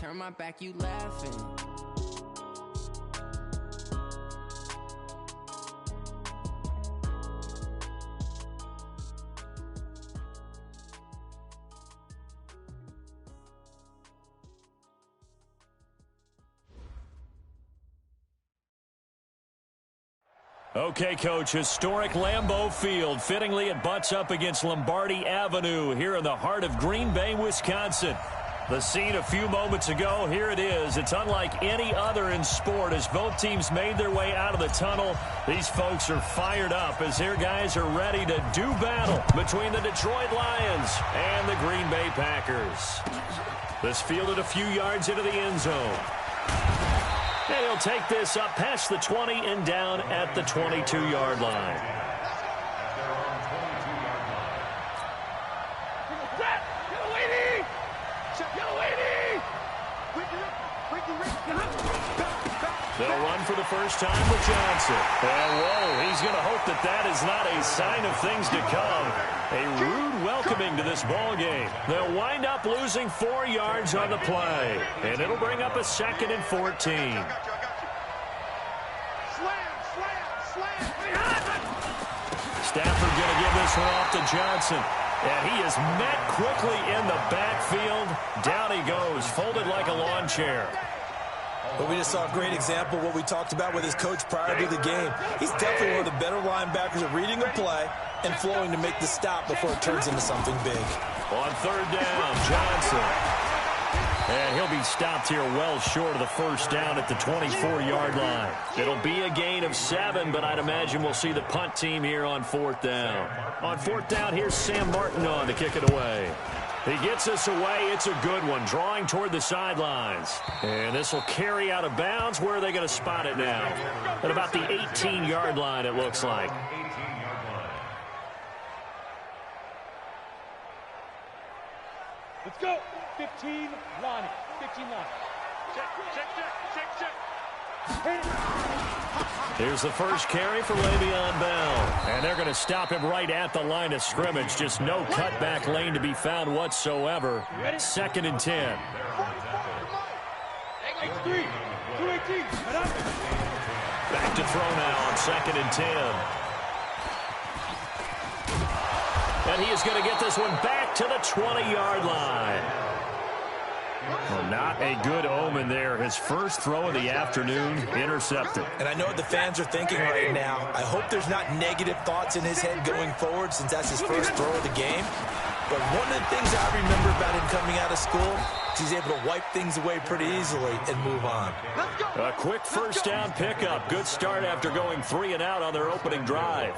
turn my back, you laughing. Okay, Coach, historic Lambeau Field. Fittingly, it butts up against Lombardi Avenue here in the heart of Green Bay, Wisconsin. The scene a few moments ago, here it is. It's unlike any other in sport as both teams made their way out of the tunnel. These folks are fired up as their guys are ready to do battle between the Detroit Lions and the Green Bay Packers. This fielded a few yards into the end zone. And he'll take this up past the 20 and down at the 22-yard line. They'll run for the first time with Johnson. And whoa, he's going to hope that that is not a sign of things to come. A rude welcoming to this ball game. They'll wind up losing 4 yards on the play. And it'll bring up a 2nd and 14. Stafford going to give this one off to Johnson. And he is met quickly in the backfield. Down he goes, folded like a lawn chair. But we just saw a great example of what we talked about with his coach prior to the game. He's definitely one of the better linebackers at reading a play and flowing to make the stop before it turns into something big. On 3rd down, Johnson. And he'll be stopped here well short of the first down at the 24-yard line. It'll be a gain of 7, but I'd imagine we'll see the punt team here on 4th down. On 4th down, here's Sam Martin on to kick it away. He gets us away. It's a good one, drawing toward the sidelines. And this will carry out of bounds. Where are they going to spot it now? At about the 18-yard line, it looks like. Let's go. 15 line. 15 line. Check. Here's the first carry for Le'Veon Bell. And they're going to stop him right at the line of scrimmage. Just no cutback lane to be found whatsoever. 2nd and 10. Back to throw now on 2nd and 10. And he is going to get this one back to the 20-yard line. Well, not a good omen there. His first throw of the afternoon intercepted. And I know what the fans are thinking right now. I hope there's not negative thoughts in his head going forward since that's his first throw of the game. But one of the things I remember about him coming out of school is he's able to wipe things away pretty easily and move on. A quick first down pickup. Good start after going 3 and out on their opening drive.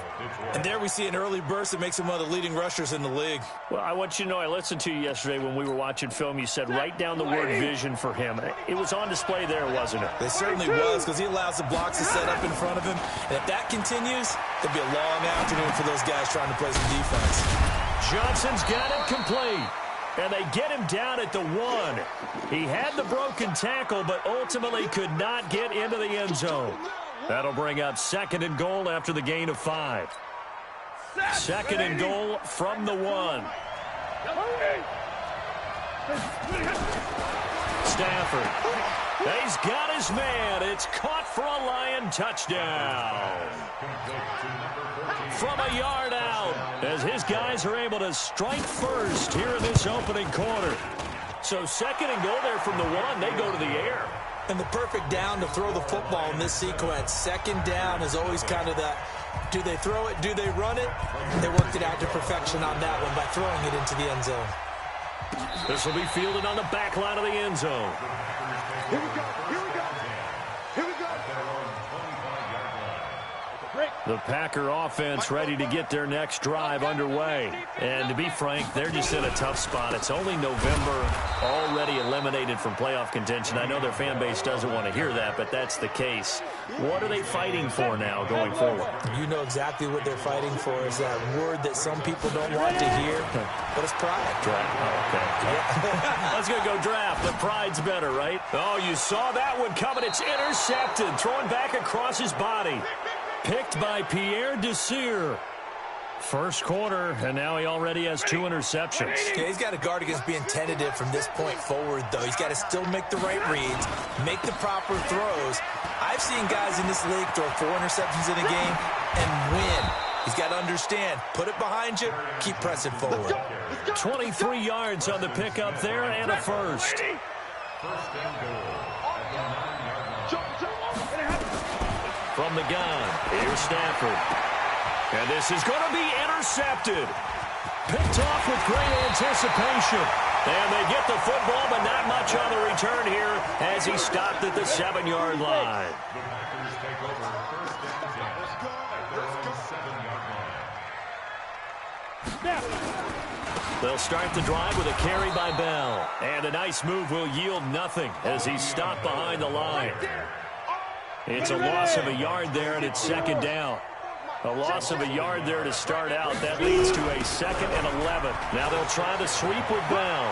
And there we see an early burst that makes him one of the leading rushers in the league. Well, I want you to know, I listened to you yesterday when we were watching film. You said write down the word vision for him. It was on display there, wasn't it? It certainly was, because he allows the blocks to set up in front of him. And if that continues, it'll be a long afternoon for those guys trying to play some defense. Johnson's got it complete. And they get him down at the 1. He had the broken tackle, but ultimately could not get into the end zone. That'll bring up 2nd and goal after the gain of 5. 2nd and goal from the 1. Stafford. He's got his man. It's caught for a Lion touchdown. From a yard out, as his guys are able to strike first here in this opening quarter. So 2nd and goal there from the 1. They go to the air. And the perfect down to throw the football in this sequence. 2nd down is always kind of that, do they throw it, do they run it? They worked it out to perfection on that one by throwing it into the end zone. This will be fielded on the back line of the end zone. Here we go. The Packer offense ready to get their next drive underway. And to be frank, they're just in a tough spot. It's only November, already eliminated from playoff contention. I know their fan base doesn't want to hear that, but that's the case. What are they fighting for now going forward? You know exactly what they're fighting for is that word that some people don't want to hear, but it's pride. Draft. Oh, okay. I was going to go draft, but pride's better, right? Oh, you saw that one coming. It's intercepted, thrown back across his body. Picked by Pierre Desir. First quarter, and now he already has 2 interceptions. Yeah, he's got to guard against being tentative from this point forward, though. He's got to still make the right reads, make the proper throws. I've seen guys in this league throw 4 interceptions in a game and win. He's got to understand, put it behind you, keep pressing forward. 23 yards on the pickup there and a first. From the gun, here's Stafford. And this is going to be intercepted. Picked off with great anticipation. And they get the football, but not much on the return here as he stopped at the 7-yard line. They'll start the drive with a carry by Bell. And a nice move will yield nothing as he's stopped behind the line. It's a loss of a yard there, and it's second down. A loss of a yard there to start out. That leads to a 2nd and 11. Now they'll try the sweep with Bell.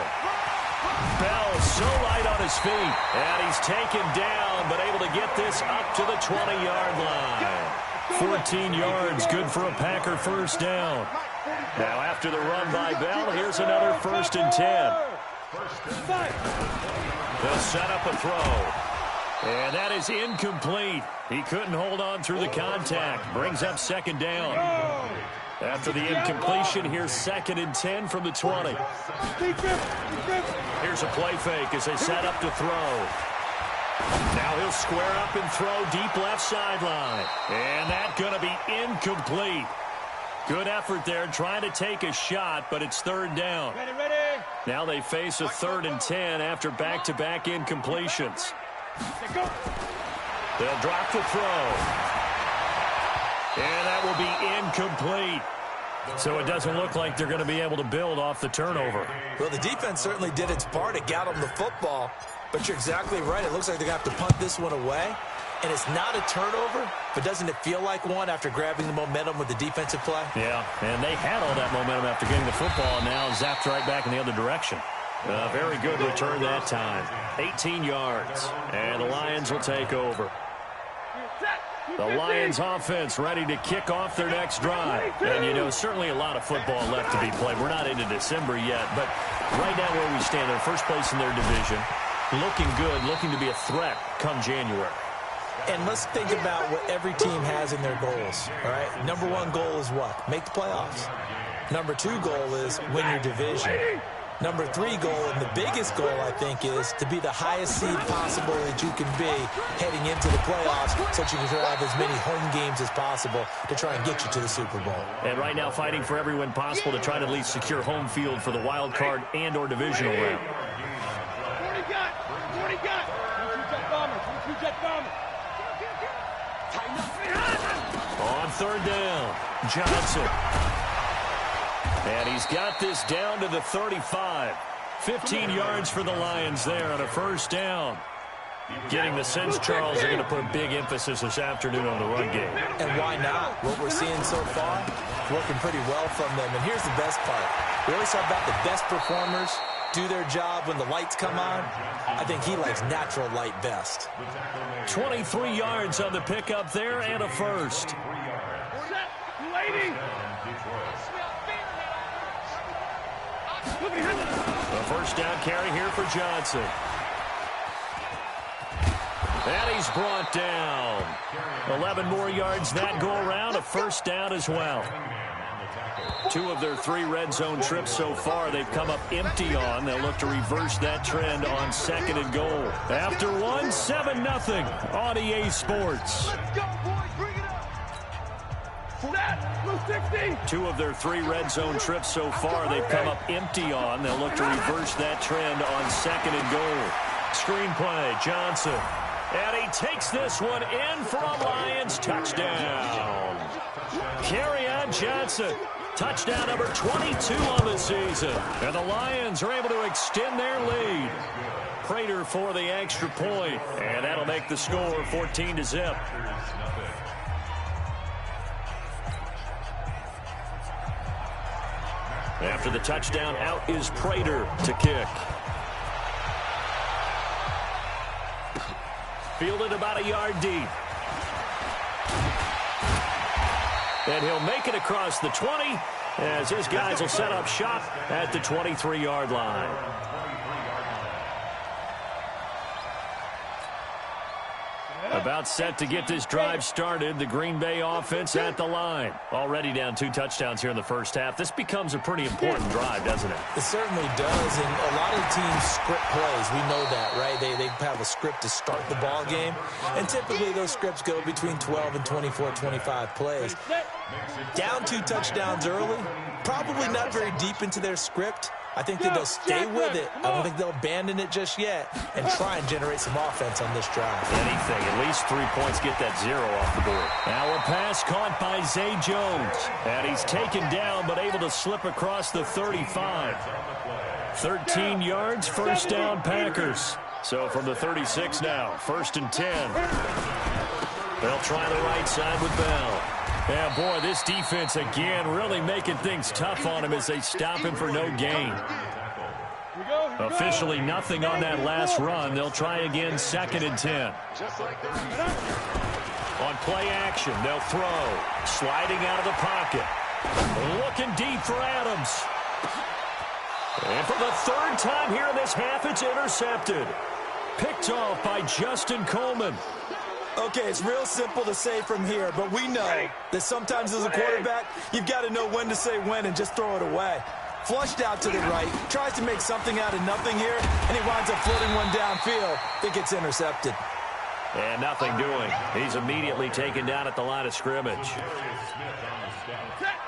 Bell so light on his feet. And he's taken down, but able to get this up to the 20-yard line. 14 yards, good for a Packer first down. Now after the run by Bell, here's another 1st and 10. They'll set up a throw. And that is incomplete. He couldn't hold on through the contact. Brings up 2nd down. After the incompletion, here's 2nd and 10 from the 20. Here's a play fake as they set up to throw. Now he'll square up and throw deep left sideline. And that's going to be incomplete. Good effort there trying to take a shot, but it's 3rd down. Now they face a 3rd and 10 after back-to-back incompletions. They'll drop the throw. And that will be incomplete. So it doesn't look like they're going to be able to build off the turnover. Well, the defense certainly did its part. It got them the football. But you're exactly right. It looks like they're going to have to punt this one away. And it's not a turnover, but doesn't it feel like one after grabbing the momentum with the defensive play? Yeah, and they had all that momentum after getting the football, and now zapped right back in the other direction. Very good return that time. 18 yards, and the Lions will take over. The Lions offense ready to kick off their next drive. And, you know, certainly a lot of football left to be played. We're not into December yet, but right now where we stand, they're first place in their division. Looking good, looking to be a threat come January. And let's think about what every team has in their goals, all right? Number 1 goal is what? Make the playoffs. Number 2 goal is win your division. Number 3 goal, and the biggest goal, I think, is to be the highest seed possible that you can be heading into the playoffs so that you can have as many home games as possible to try and get you to the Super Bowl. And right now fighting for every win possible to try to at least secure home field for the wild card and or divisional round. 40 got. 22-jet bomber. 22-jet bomber. On 3rd down, Johnson. And he's got this down to the 35. 15 yards for the Lions there on a 1st down. Getting the sense, Charles, they're going to put a big emphasis this afternoon on the run game. And why not? What we're seeing so far, working pretty well from them. And here's the best part. We always talk about the best performers do their job when the lights come on. I think he likes natural light best. 23 yards on the pickup there and a first. A first down carry here for Johnson. And he's brought down. 11 more yards that go around. A first down as well. 2 of their 3 red zone trips so far they've come up empty on. They'll look to reverse that trend on 2nd and goal. After 1, 7-0 on EA Sports. Let's go, boys. Bring it up. Set. Blue 60. 2 of their 3 red zone trips so far they've come up empty on. They'll look to reverse that trend on 2nd and goal. Screen play, Johnson. And he takes this one in for a Lions touchdown. Kerryon Johnson. Touchdown number 22 on the season. And the Lions are able to extend their lead. Prater for the extra point. And that'll make the score 14-0. After the touchdown, out is Prater to kick. Fielded about a yard deep. And he'll make it across the 20 as his guys will set up shop at the 23-yard line. About set to get this drive started. The Green Bay offense at the line. Already down 2 touchdowns here in the first half. This becomes a pretty important drive, doesn't it? It certainly does, and a lot of teams script plays. We know that, right? They have a script to start the ball game, and typically those scripts go between 12 and 24, 25 plays. Down 2 touchdowns early, probably not very deep into their script. I think that they'll stay with it. I don't think they'll abandon it just yet and try and generate some offense on this drive. Anything. At least 3 points. Get that 0 off the board. Now a pass caught by Zay Jones. And he's taken down but able to slip across the 35. 13 yards, first down Packers. So from the 36 now, 1st and 10. They'll try the right side with Bell. Yeah, boy, this defense again really making things tough on him as they stop him for no gain. Officially nothing on that last run. They'll try again 2nd and 10. On play action, they'll throw. Sliding out of the pocket. Looking deep for Adams. And for the 3rd time here in this half, it's intercepted. Picked off by Justin Coleman. Okay, it's real simple to say from here, but we know that sometimes as a quarterback, you've got to know when to say when and just throw it away. Flushed out to the right, tries to make something out of nothing here, and he winds up floating one downfield. I think it's intercepted. And nothing doing. He's immediately taken down at the line of scrimmage.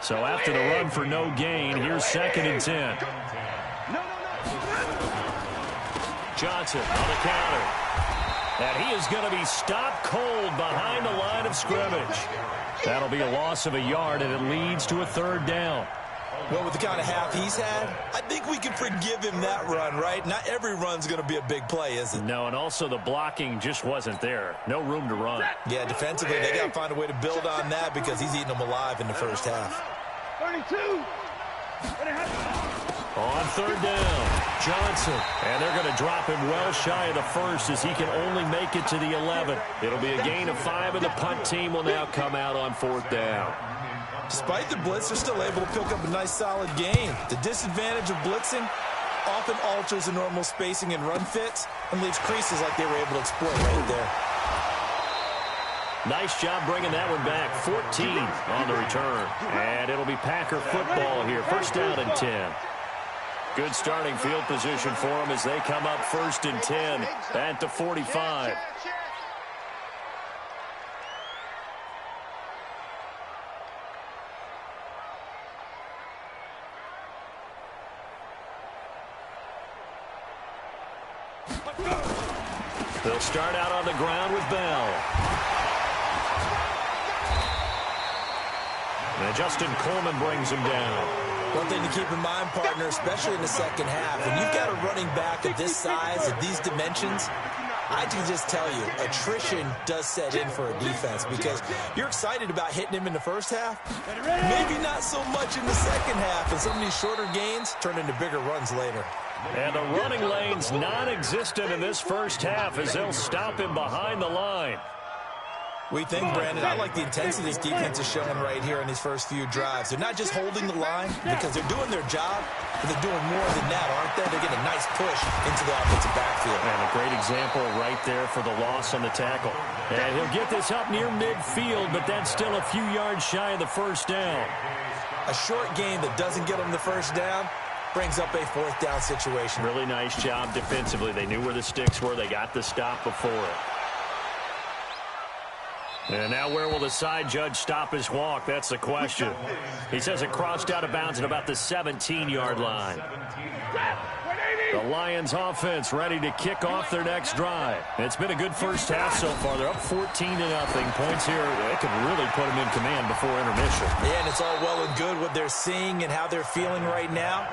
So after the run for no gain, here's 2nd and 10. Johnson on the counter. And he is going to be stopped cold behind the line of scrimmage. That'll be a loss of a yard, and it leads to a 3rd down. Well, with the kind of half he's had, I think we can forgive him that run, right? Not every run's going to be a big play, is it? No, and also the blocking just wasn't there. No room to run. Yeah, defensively, they got to find a way to build on that because he's eating them alive in the first half. 32. On 3rd down, Johnson. And they're going to drop him well shy of the 1st as he can only make it to the 11. It'll be a gain of 5, and the punt team will now come out on 4th down. Despite the blitz, they're still able to pick up a nice, solid gain. The disadvantage of blitzing often alters the normal spacing and run fits and leaves creases like they were able to exploit right there. Nice job bringing that one back. 14 on the return. And it'll be Packer football here. 1st down and 10. Good starting field position for them as they come up 1st and 10 at the 45. They'll start out on the ground with Bell. And Justin Coleman brings him down. One thing to keep in mind, partner, especially in the second half, when you've got a running back of this size, of these dimensions, I can just tell you, attrition does set in for a defense because you're excited about hitting him in the first half, maybe not so much in the second half, and some of these shorter gains turn into bigger runs later. And the running lane's non-existent in this first half as they'll stop him behind the line. We think, Brandon, I like the intensity this defense is showing right here in these first few drives. They're not just holding the line because they're doing their job, but they're doing more than that, aren't they? They're getting a nice push into the offensive backfield. And a great example right there for the loss on the tackle. And he'll get this up near midfield, but that's still a few yards shy of the 1st down. A short game that doesn't get them the 1st down brings up a 4th down situation. Really nice job defensively. They knew where the sticks were. They got the stop before it. And now where will the side judge stop his walk? That's the question. He says it crossed out of bounds at about the 17-yard line. The Lions offense ready to kick off their next drive. It's been a good first half so far. They're up 14-0. Points here, they could really put them in command before intermission. Yeah, and it's all well and good what they're seeing and how they're feeling right now.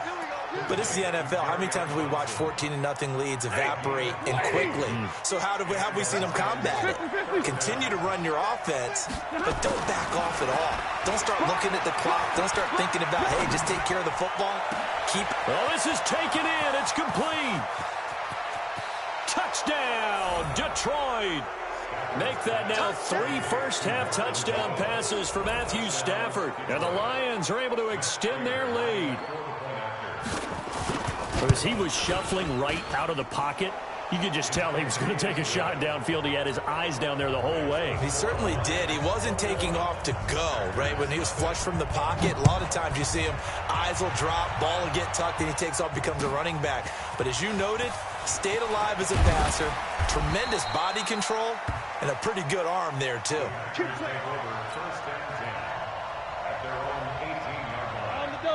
But this is the NFL. How many times have we watched 14-0 leads evaporate and quickly? So how have we seen them combat it? Continue to run your offense, but don't back off at all. Don't start looking at the clock. Don't start thinking about, hey, just take care of the football. Well, this is taken in. It's complete. Touchdown, Detroit. Make that now 3 first-half touchdown passes for Matthew Stafford. And the Lions are able to extend their lead. As he was shuffling right out of the pocket, you could just tell he was going to take a shot downfield. He had his eyes down there the whole way. He certainly did. He wasn't taking off to go, right? When he was flush from the pocket, a lot of times you see him, eyes will drop, ball will get tucked, and he takes off, becomes a running back. But as you noted, stayed alive as a passer, tremendous body control, and a pretty good arm there, too.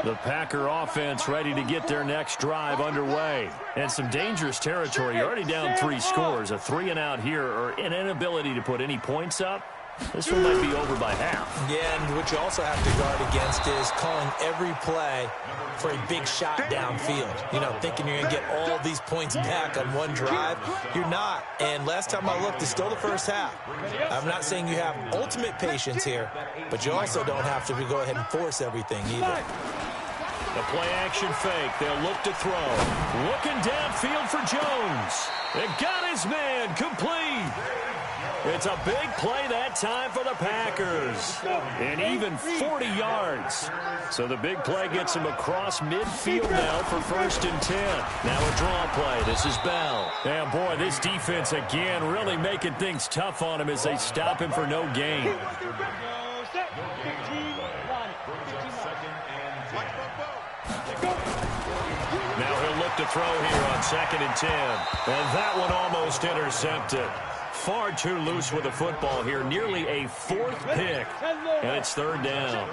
The Packer offense ready to get their next drive underway. And some dangerous territory. You're already down 3 scores. A 3-and-out here or an inability to put any points up. This one might be over by half. Yeah, and what you also have to guard against is calling every play for a big shot downfield. You know, thinking you're going to get all these points back on one drive. You're not. And last time I looked, it's still the first half. I'm not saying you have ultimate patience here, but you also don't have to go ahead and force everything either. The play-action fake. They'll look to throw. Looking downfield for Jones. It got his man complete. It's a big play that time for the Packers. And even 40 yards. So the big play gets him across midfield now for 1st and 10. Now a draw play. This is Bell. And boy, this defense again really making things tough on him as they stop him for no gain. Now he'll look to throw here on 2nd and 10. And that one almost intercepted. Far too loose with the football here. Nearly a 4th pick. And it's 3rd down.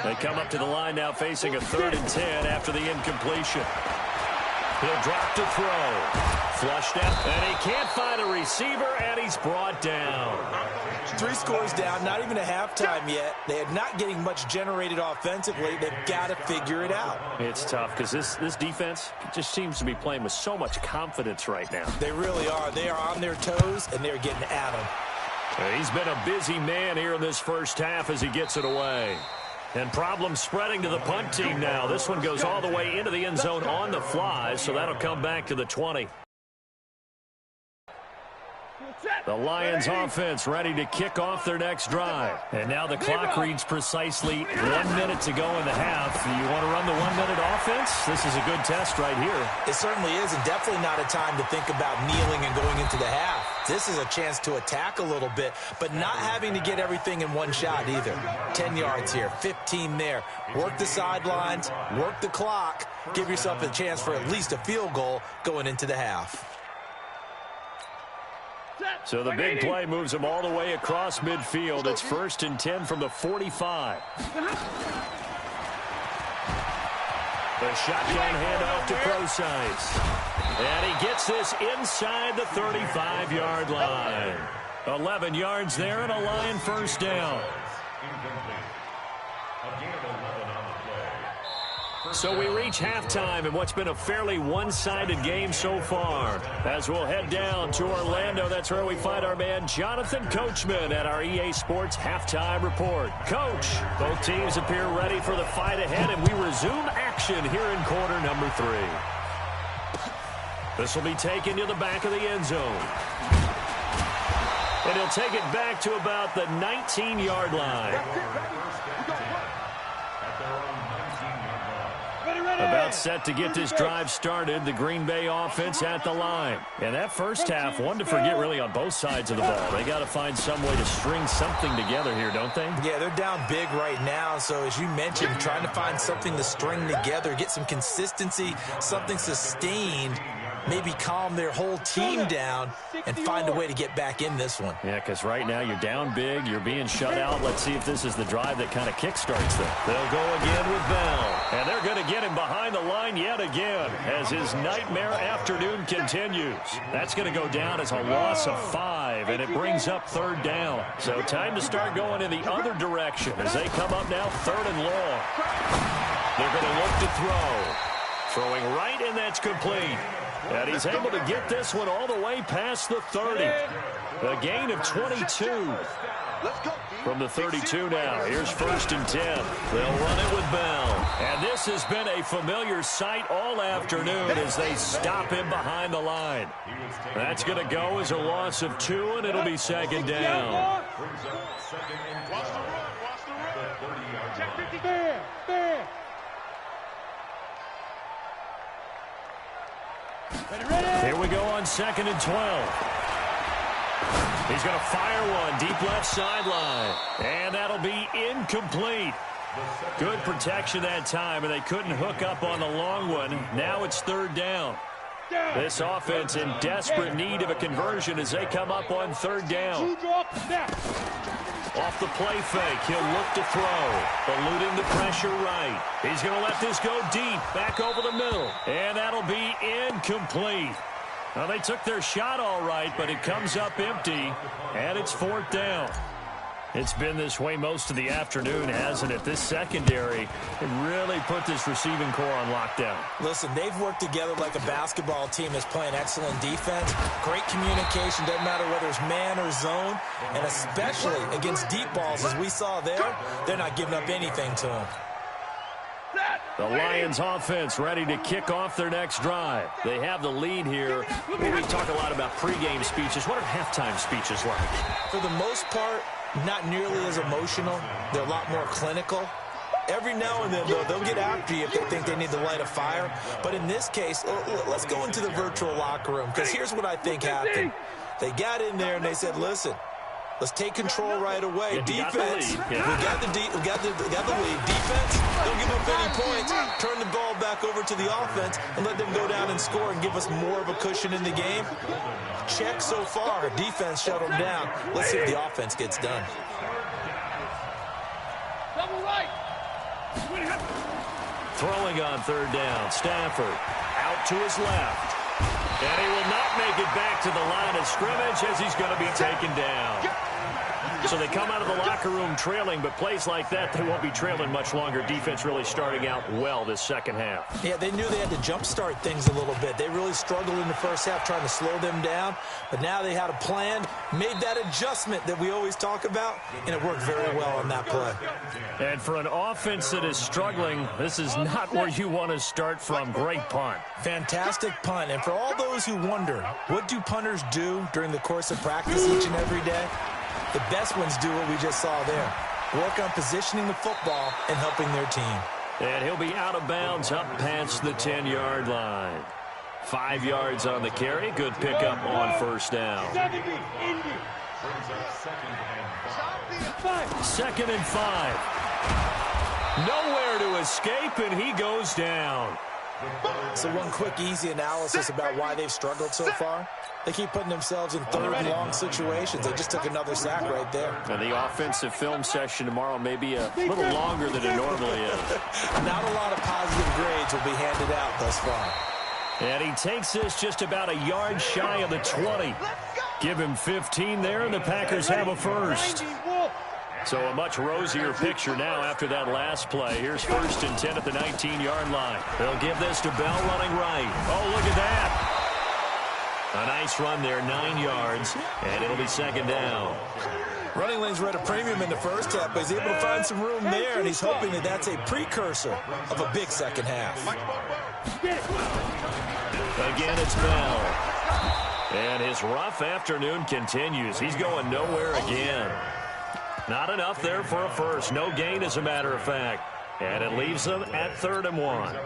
They come up to the line now facing a 3rd and 10 after the incompletion. He'll drop to throw. Flushed out. And he can't find a receiver, and he's brought down. 3 scores down, not even a halftime yet. They are not getting much generated offensively. They've got to figure it out. It's tough because this defense just seems to be playing with so much confidence right now. They really are. They are on their toes, and they're getting at them. He's been a busy man here in this first half as he gets it away. And problems spreading to the punt team now. This one goes all the way into the end zone on the fly, so that'll come back to the 20. The Lions offense ready to kick off their next drive. And now the clock reads precisely 1 minute to go in the half. You want to run the 1 minute offense? This is a good test right here. It certainly is, and definitely not a time to think about kneeling and going into the half. This is a chance to attack a little bit, but not having to get everything in one shot either. 10 yards here, 15 there. Work the sidelines, work the clock, give yourself a chance for at least a field goal going into the half. So the big play moves him all the way across midfield. It's 1st and 10 from the 45. The shotgun handoff to Procise. And he gets this inside the 35-yard line. 11 yards there and a Lion 1st down. So we reach halftime in what's been a fairly one-sided game so far. As we'll head down to Orlando, that's where we find our man Jonathan Coachman at our EA Sports Halftime Report. Coach, both teams appear ready for the fight ahead, and we resume action here in quarter number 3. This will be taken to the back of the end zone. And he'll take it back to about the 19-yard line. About set to get this drive started, the Green Bay offense at the line. And that first half, one to forget really on both sides of the ball. They got to find some way to string something together here, don't they? Yeah, they're down big right now. So as you mentioned, trying to find something to string together, get some consistency, something sustained, maybe calm their whole team down and find a way to get back in this one. Yeah, because right now you're down big, you're being shut out. Let's see if this is the drive that kind of kickstarts them. They'll go again with Bell. And they're going to get him behind the line yet again as his nightmare afternoon continues. That's going to go down as a loss of 5, and it brings up 3rd down. So time to start going in the other direction as they come up now 3rd and long. They're going to look to throw. Throwing right, and that's complete. And he's able to get this one all the way past the 30. A gain of 22. Let's go. From the 32 now, here's 1st and 10. They'll run it with Bell. And this has been a familiar sight all afternoon as they stop him behind the line. That's going to go as a loss of 2, and it'll be 2nd down. Watch the run. Check 50. Fair. Ready. Here we go on 2nd and 12. He's going to fire one deep left sideline. And that'll be incomplete. Good protection that time, and they couldn't hook up on the long one. Now it's 3rd down. This offense in desperate need of a conversion as they come up on 3rd down. Off the play fake, he'll look to throw. Eluding the pressure right. He's going to let this go deep, back over the middle. And that'll be incomplete. Well, they took their shot all right, but it comes up empty, and it's 4th down. It's been this way most of the afternoon, hasn't it? This secondary, it really put this receiving core on lockdown. Listen, they've worked together like a basketball team that's playing excellent defense. Great communication, doesn't matter whether it's man or zone, and especially against deep balls, as we saw there, they're not giving up anything to them. The Lions offense ready to kick off their next drive. They have the lead here. We talk a lot about pregame speeches. What are halftime speeches like? For the most part, not nearly as emotional. They're a lot more clinical. Every now and then, though, they'll get after you if they think they need to light a fire. But in this case, let's go into the virtual locker room, because here's what I think happened. They got in there and they said, listen, let's take control right away. Defense, we got the lead. Defense, don't give up any points. Turn the ball back over to the offense and let them go down and score and give us more of a cushion in the game. Check so far. Defense shut them down. Let's see if the offense gets done. Double right. Throwing on 3rd down. Stafford out to his left. And he will not make it back to the line of scrimmage as he's going to be taken down. So they come out of the locker room trailing, but plays like that, they won't be trailing much longer. Defense really starting out well this second half. Yeah, they knew they had to jumpstart things a little bit. They really struggled in the first half trying to slow them down, but now they had a plan, made that adjustment that we always talk about, and it worked very well on that play. And for an offense that is struggling, this is not where you want to start from. Great punt. Fantastic punt. And for all those who wonder, what do punters do during the course of practice each and every day? The best ones do what we just saw there. Work on positioning the football and helping their team. And he'll be out of bounds up past the 10-yard line. 5 yards on the carry. Good pickup on 1st down. 2nd and 5. Nowhere to escape, and he goes down. So one quick, easy analysis about why they've struggled so far. They keep putting themselves in 3rd and long situations. They just took another sack right there. And the offensive film session tomorrow may be a little longer than it normally is. Not a lot of positive grades will be handed out thus far. And he takes this just about a yard shy of the 20. Give him 15 there, and the Packers have a first. So a much rosier picture now after that last play. Here's 1st and 10 at the 19-yard line. They'll give this to Bell running right. Oh, look at that. A nice run there, 9 yards, and it'll be 2nd down. Running lanes were at a premium in the first half, but he's able to find some room there, and he's hoping that that's a precursor of a big second half. Again, it's Bell. And his rough afternoon continues. He's going nowhere again. Not enough there for a first. No gain, as a matter of fact. And it leaves them at 3rd and 1.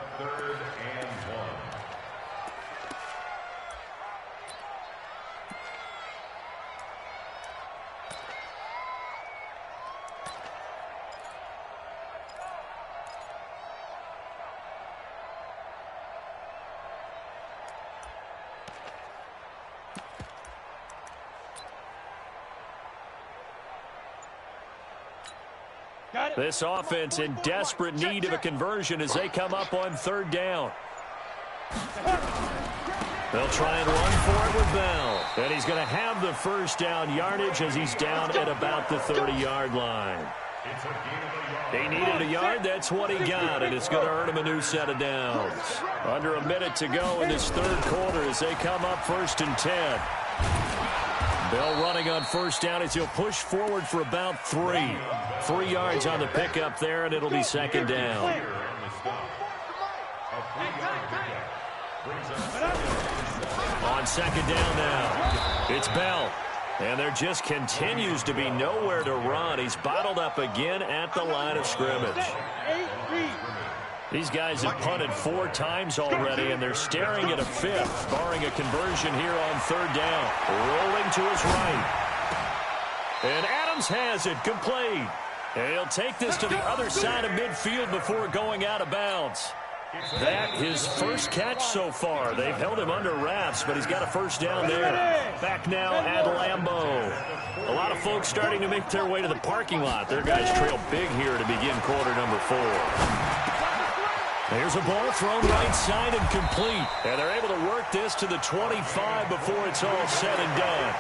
This offense in desperate need of a conversion as they come up on 3rd down. They'll try and run for it with Bell. And he's going to have the 1st down yardage as he's down at about the 30-yard line. He needed a yard. That's what he got, and it's going to earn him a new set of downs. Under a minute to go in this 3rd quarter as they come up 1st and 10. Bell running on first down as he'll push forward for about 3. 3 yards on the pickup there, and it'll be second down. On second down now, it's Bell. And there just continues to be nowhere to run. He's bottled up again at the line of scrimmage. These guys have punted 4 times already, and they're staring at a 5th, barring a conversion here on third down. Rolling to his right. And Adams has it, complete. And he'll take this to the other side of midfield before going out of bounds. That his first catch so far. They've held him under wraps, but he's got a first down there. Back now at Lambeau. A lot of folks starting to make their way to the parking lot. Their guys trail big here to begin quarter number 4. There's a ball thrown right side and complete. And they're able to work this to the 25 before it's all said and done.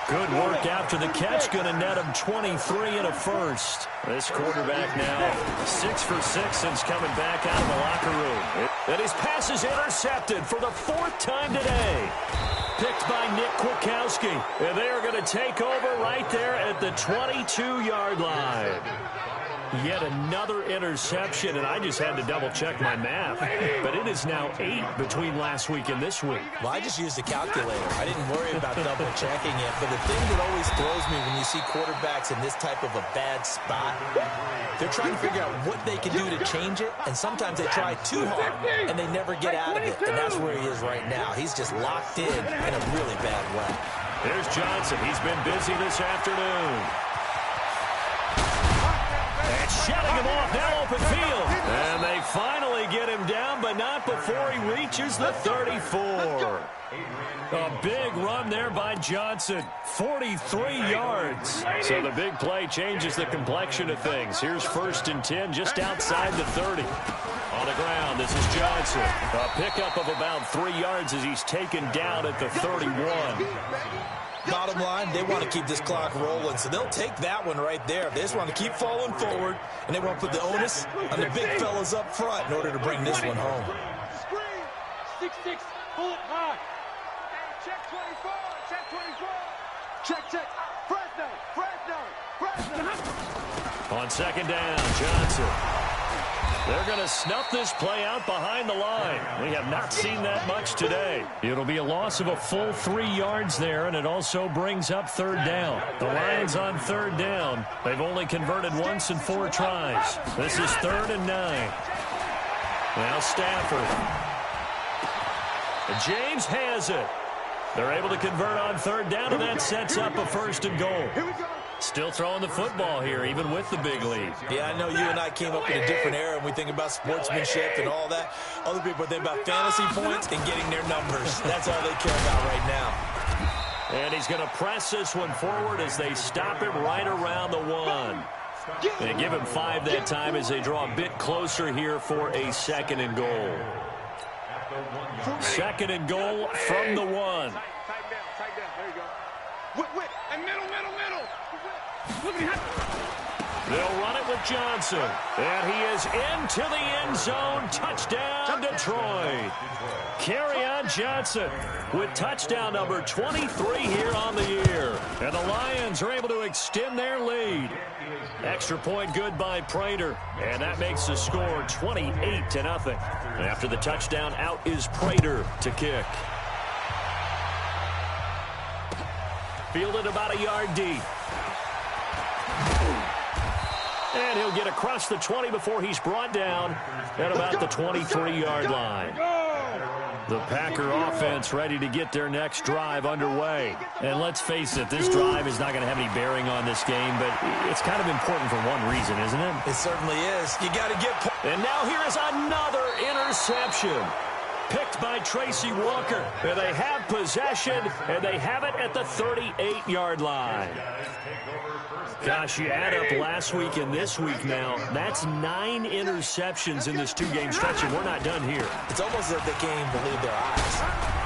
Good work after the catch. Going to net him 23 and a first. This quarterback now 6 for 6 since coming back out of the locker room. And his pass is intercepted for the 4th time today. Picked by Nick Kwiatkowski. And they are going to take over right there at the 22-yard line. Yet another interception, and I just had to double-check my math. But it is now 8 between last week and this week. Well, I just used a calculator. I didn't worry about double-checking it. But the thing that always throws me when you see quarterbacks in this type of a bad spot, they're trying to figure out what they can do to change it, and sometimes they try too hard, and they never get out of it. And that's where he is right now. He's just locked in a really bad way. There's Johnson. He's been busy this afternoon. And shutting him off, now open field. And they finally get him down, but not before he reaches the 34. A big run there by Johnson. 43 yards. So the big play changes the complexion of things. Here's 1st and 10 just outside the 30. On the ground, this is Johnson. A pickup of about 3 yards as he's taken down at the 31. Bottom line, they want to keep this clock rolling, so they'll take that one right there. They just want to keep falling forward, and they want to put the onus on the big fellas up front in order to bring this one home. Screen. 6-6, pull it high. Check 24, check 24. Check. Fresno. On second down, Johnson. They're going to snuff this play out behind the line. We have not seen that much today. It'll be a loss of a full 3 yards there, and it also brings up third down. The Lions on third down. They've only converted once in 4 tries. This is 3rd and 9. Now Stafford. And James has it. They're able to convert on third down, and that sets up a 1st and goal. Here we go. Still throwing the football here, even with the big lead. Yeah, I know you and I came up in a different era, and we think about sportsmanship and all that. Other people think about fantasy points and getting their numbers. That's all they care about right now. And he's going to press this one forward as they stop him right around the 1. They give him 5 that time as they draw a bit closer here for a 2nd and goal. 2nd and goal from the 1. Tight down. There you go. Whip. And middle. They'll run it with Johnson. And he is into the end zone. Touchdown, Detroit. Kerryon Johnson with touchdown number 23 here on the year. And the Lions are able to extend their lead. Extra point good by Prater. And that makes the score 28-0. After the touchdown, out is Prater to kick. Fielded about a yard deep. And he'll get across the 20 before he's brought down at about the 23-yard line. The Packer offense ready to get their next drive underway. And let's face it, this drive is not going to have any bearing on this game, but it's kind of important for one reason, isn't it? It certainly is. You got to get... And now here is another interception. Picked by Tracy Walker. And they have possession, and they have it at the 38-yard line. Gosh, you add up last week and this week now, that's 9 interceptions in this 2-game stretch, and we're not done here. It's almost like they can't even believe their eyes.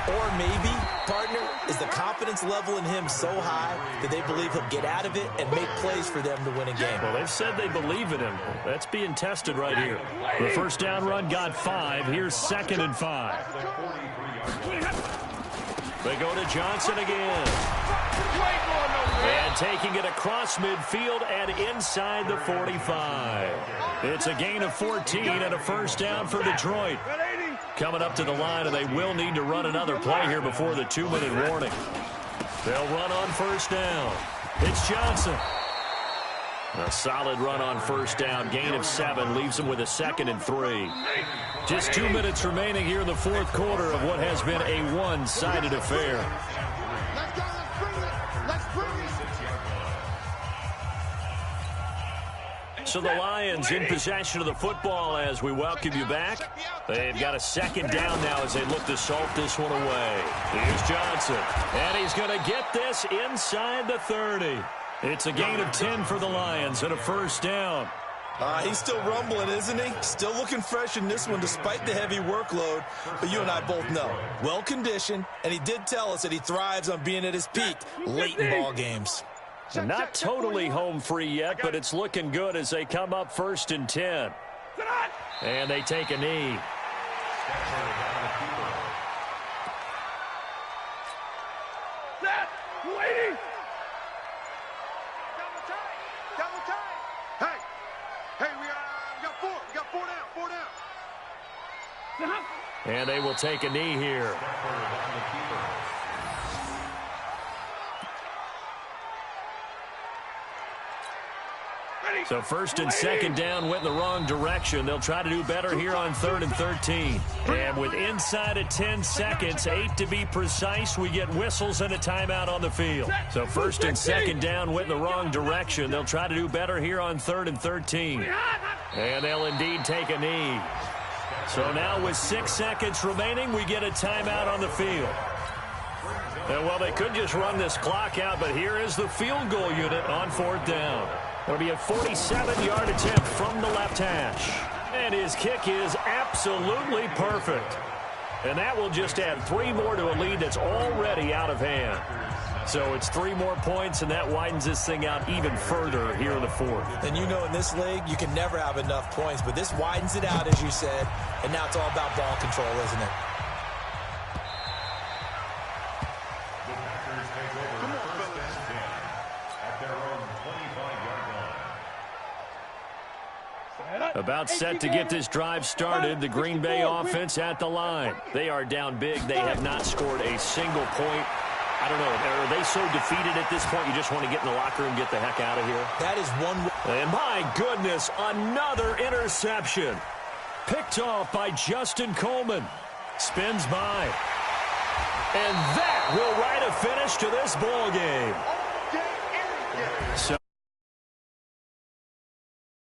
Or maybe, partner, is the confidence level in him so high that they believe he'll get out of it and make plays for them to win a game. Well, they've said they believe in him. That's being tested right here. The first down run got 5. Here's 2nd and 5. They go to Johnson again. And taking it across midfield and inside the 45. It's a gain of 14 and a first down for Detroit. Coming up to the line, and they will need to run another play here before the 2-minute warning. They'll run on first down. It's Johnson. A solid run on first down. Gain of 7 leaves them with a 2nd and 3. Just 2 minutes remaining here in the fourth quarter of what has been a one-sided affair. So the Lions in possession of the football as we welcome you back. They've got a 2nd down now as they look to salt this one away. Here's Johnson, and he's going to get this inside the 30. It's a gain of 10 for the Lions and a first down. He's still rumbling, isn't he? Still looking fresh in this one despite the heavy workload. But you and I both know, well-conditioned, and he did tell us that he thrives on being at his peak late in ball games. Not totally home free yet, but it's looking good as they come up 1st and 10. And they take a knee. And they will take a knee here. So 1st and 2nd down went in the wrong direction. They'll try to do better here on 3rd and 13. And with inside of 10 seconds, 8 to be precise, we get whistles and a timeout on the field. So 1st and 2nd down went in the wrong direction. They'll try to do better here on 3rd and 13. And they'll indeed take a knee. So now with 6 seconds remaining, we get a timeout on the field. And well, they could just run this clock out, but here is the field goal unit on 4th down. It'll be a 47-yard attempt from the left hash. And his kick is absolutely perfect. And that will just add 3 more to a lead that's already out of hand. So it's 3 more points, and that widens this thing out even further here in the 4th. And you know in this league, you can never have enough points, but this widens it out, as you said, and now it's all about ball control, isn't it? About set to get this drive started, the Green Bay offense at the line. They are down big. They have not scored a single point. I don't know. Are they so defeated at this point you just want to get in the locker room and get the heck out of here? That is one. And my goodness, another interception. Picked off by Justin Coleman. Spins by. And that will write a finish to this ball game. So